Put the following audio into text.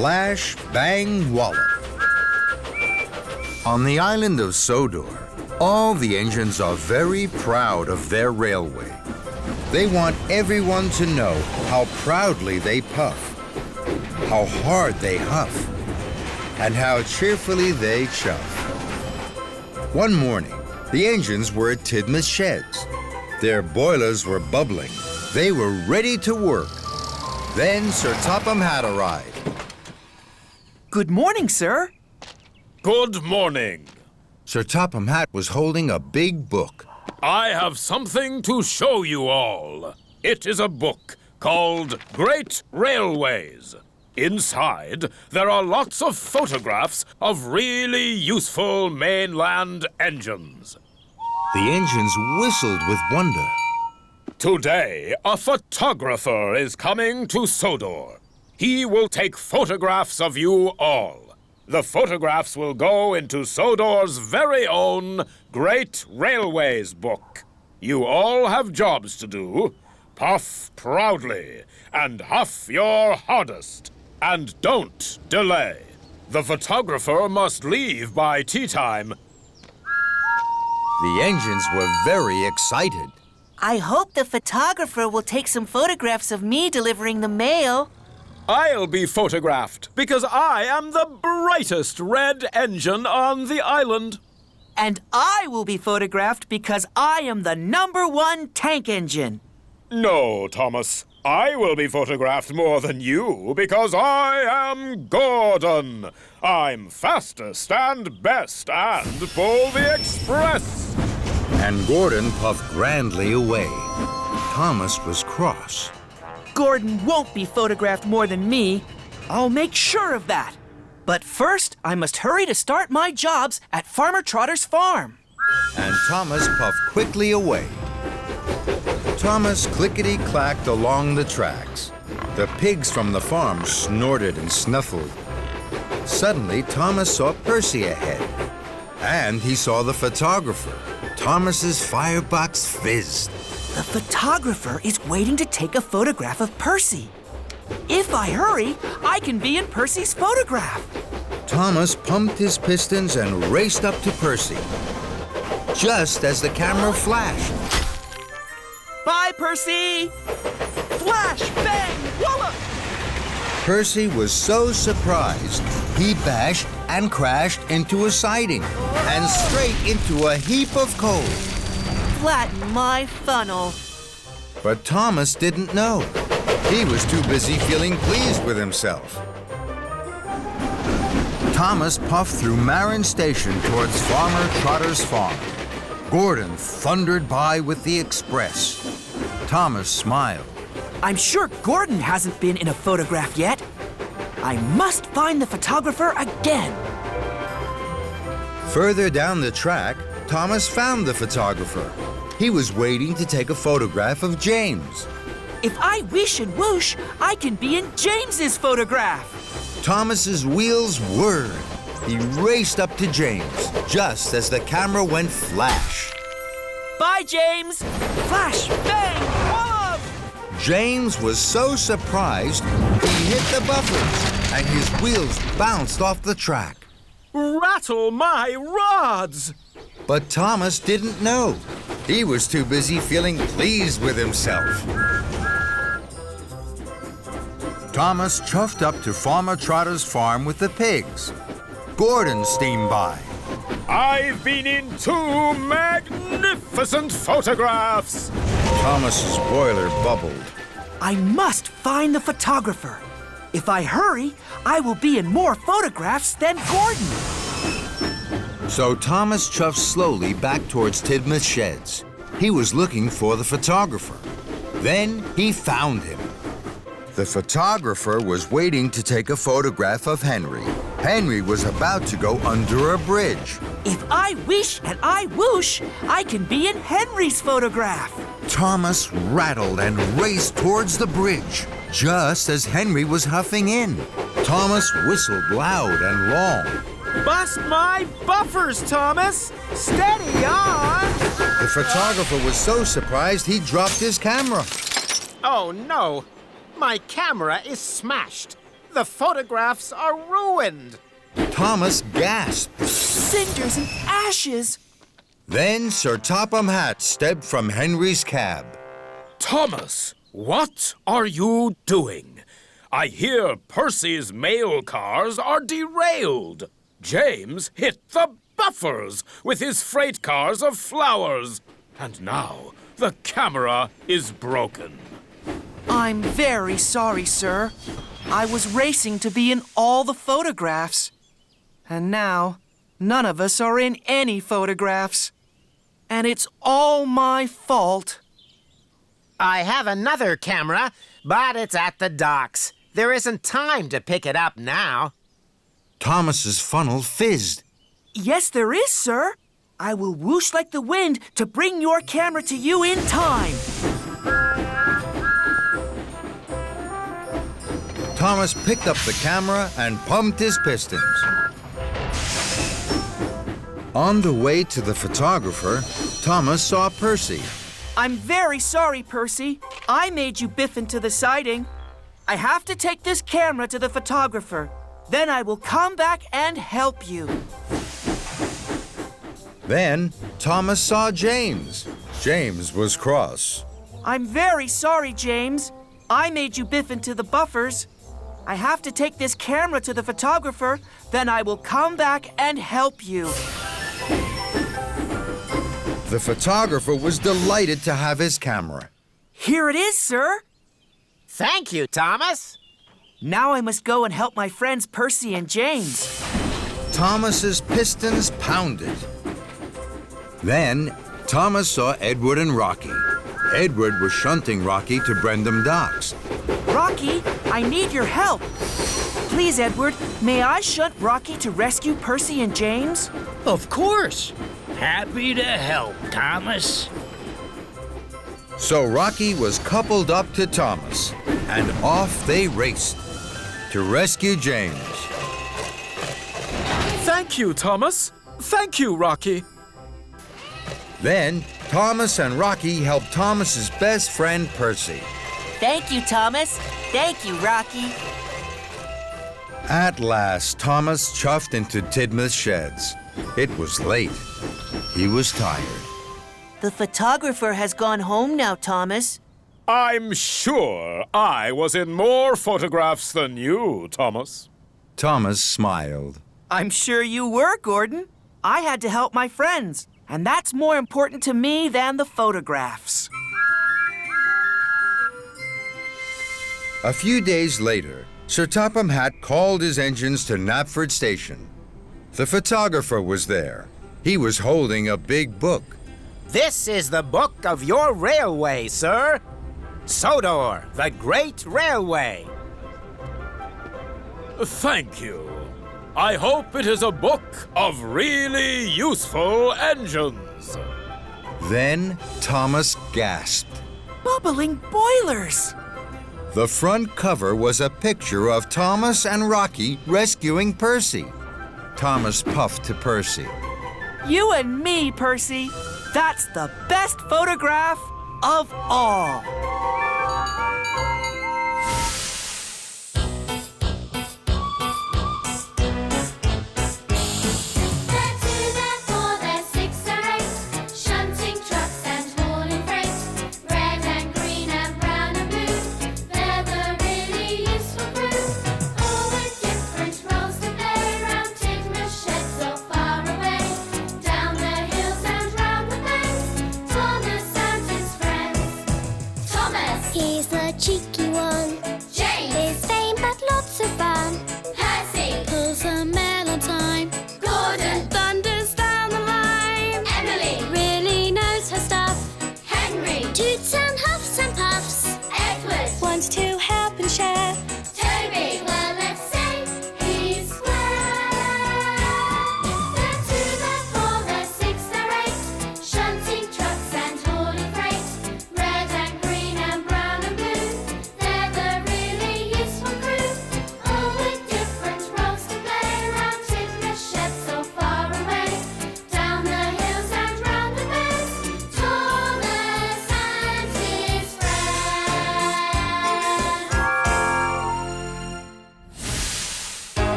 Flash, bang, wallop. On the island of Sodor, all the engines are very proud of their railway. They want everyone to know how proudly they puff, how hard they huff, and how cheerfully they chuff. One morning, the engines were at Tidmouth sheds. Their boilers were bubbling. They were ready to work. Then Sir Topham Hatt arrived. Good morning, sir. Good morning. Sir Topham Hatt was holding a big book. I have something to show you all. It is a book called Great Railways. Inside, there are lots of photographs of really useful mainland engines. The engines whistled with wonder. Today, a photographer is coming to Sodor. He will take photographs of you all. The photographs will go into Sodor's very own Great Railways book. You all have jobs to do. Puff proudly and huff your hardest. And don't delay. The photographer must leave by tea time. The engines were very excited. I hope the photographer will take some photographs of me delivering the mail. I'll be photographed because I am the brightest red engine on the island. And I will be photographed because I am the #1 tank engine. No, Thomas. I will be photographed more than you because I am Gordon. I'm fastest and best and pull the express. And Gordon puffed grandly away. Thomas was cross. Gordon won't be photographed more than me. I'll make sure of that. But first, I must hurry to start my jobs at Farmer Trotter's farm. And Thomas puffed quickly away. Thomas clickety-clacked along the tracks. The pigs from the farm snorted and snuffled. Suddenly, Thomas saw Percy ahead. And he saw the photographer. Thomas's firebox fizzed. The photographer is waiting to take a photograph of Percy. If I hurry, I can be in Percy's photograph. Thomas pumped his pistons and raced up to Percy. Just as the camera flashed. Bye, Percy! Flash, bang, wallop! Percy was so surprised, he bashed and crashed into a siding and straight into a heap of coal. Flatten my funnel. But Thomas didn't know. He was too busy feeling pleased with himself. Thomas puffed through Marin Station towards Farmer Trotter's farm. Gordon thundered by with the express. Thomas smiled. I'm sure Gordon hasn't been in a photograph yet. I must find the photographer again. Further down the track, Thomas found the photographer. He was waiting to take a photograph of James. If I wish and whoosh, I can be in James's photograph. Thomas's wheels whirred. He raced up to James, just as the camera went flash. Bye, James! Flash, bang, wallop! James was so surprised, he hit the buffers, and his wheels bounced off the track. Rattle my rods! But Thomas didn't know. He was too busy feeling pleased with himself. Thomas chuffed up to Farmer Trotter's farm with the pigs. Gordon steamed by. I've been in 2 magnificent photographs. Thomas's boiler bubbled. I must find the photographer. If I hurry, I will be in more photographs than Gordon. So Thomas chuffed slowly back towards Tidmouth sheds. He was looking for the photographer. Then he found him. The photographer was waiting to take a photograph of Henry. Henry was about to go under a bridge. If I wish and I whoosh, I can be in Henry's photograph. Thomas rattled and raced towards the bridge, just as Henry was huffing in. Thomas whistled loud and long. Bust my buffers, Thomas! Steady on! The photographer was so surprised he dropped his camera. Oh, no. My camera is smashed. The photographs are ruined. Thomas gasped. Cinders and ashes! Then Sir Topham Hatt stepped from Henry's cab. Thomas, what are you doing? I hear Percy's mail cars are derailed. James hit the buffers with his freight cars of flowers. And now the camera is broken. I'm very sorry, sir. I was racing to be in all the photographs. And now, none of us are in any photographs. And it's all my fault. I have another camera, but it's at the docks. There isn't time to pick it up now. Thomas's funnel fizzed. Yes, there is, sir. I will whoosh like the wind to bring your camera to you in time. Thomas picked up the camera and pumped his pistons. On the way to the photographer, Thomas saw Percy. I'm very sorry, Percy. I made you biff into the siding. I have to take this camera to the photographer. Then I will come back and help you. Then Thomas saw James. James was cross. I'm very sorry, James. I made you biff into the buffers. I have to take this camera to the photographer. Then I will come back and help you. The photographer was delighted to have his camera. Here it is, sir. Thank you, Thomas. Now I must go and help my friends Percy and James. Thomas's pistons pounded. Then Thomas saw Edward and Rocky. Edward was shunting Rocky to Brendam Docks. Rocky, I need your help. Please, Edward, may I shunt Rocky to rescue Percy and James? Of course. Happy to help, Thomas. So Rocky was coupled up to Thomas, and off they raced to rescue James. Thank you, Thomas. Thank you, Rocky. Then Thomas and Rocky helped Thomas's best friend Percy. Thank you, Thomas. Thank you, Rocky. At last, Thomas chuffed into Tidmouth's sheds. It was late. He was tired. The photographer has gone home now, Thomas. I'm sure I was in more photographs than you, Thomas. Thomas smiled. I'm sure you were, Gordon. I had to help my friends, and that's more important to me than the photographs. A few days later, Sir Topham Hatt called his engines to Knapford Station. The photographer was there. He was holding a big book. This is the book of your railway, sir. Sodor, the Great Railway. Thank you. I hope it is a book of really useful engines. Then Thomas gasped. Bubbling boilers! The front cover was a picture of Thomas and Rocky rescuing Percy. Thomas puffed to Percy. You and me, Percy. That's the best photograph of all. He's the cheeky one. James. He's vain but lots of fun. Percy. Pulls a mail on time. Gordon. Thunders down the line. Emily. Really knows her stuff. Henry. Toots and huffs and puffs. Edward. Wants to help and share.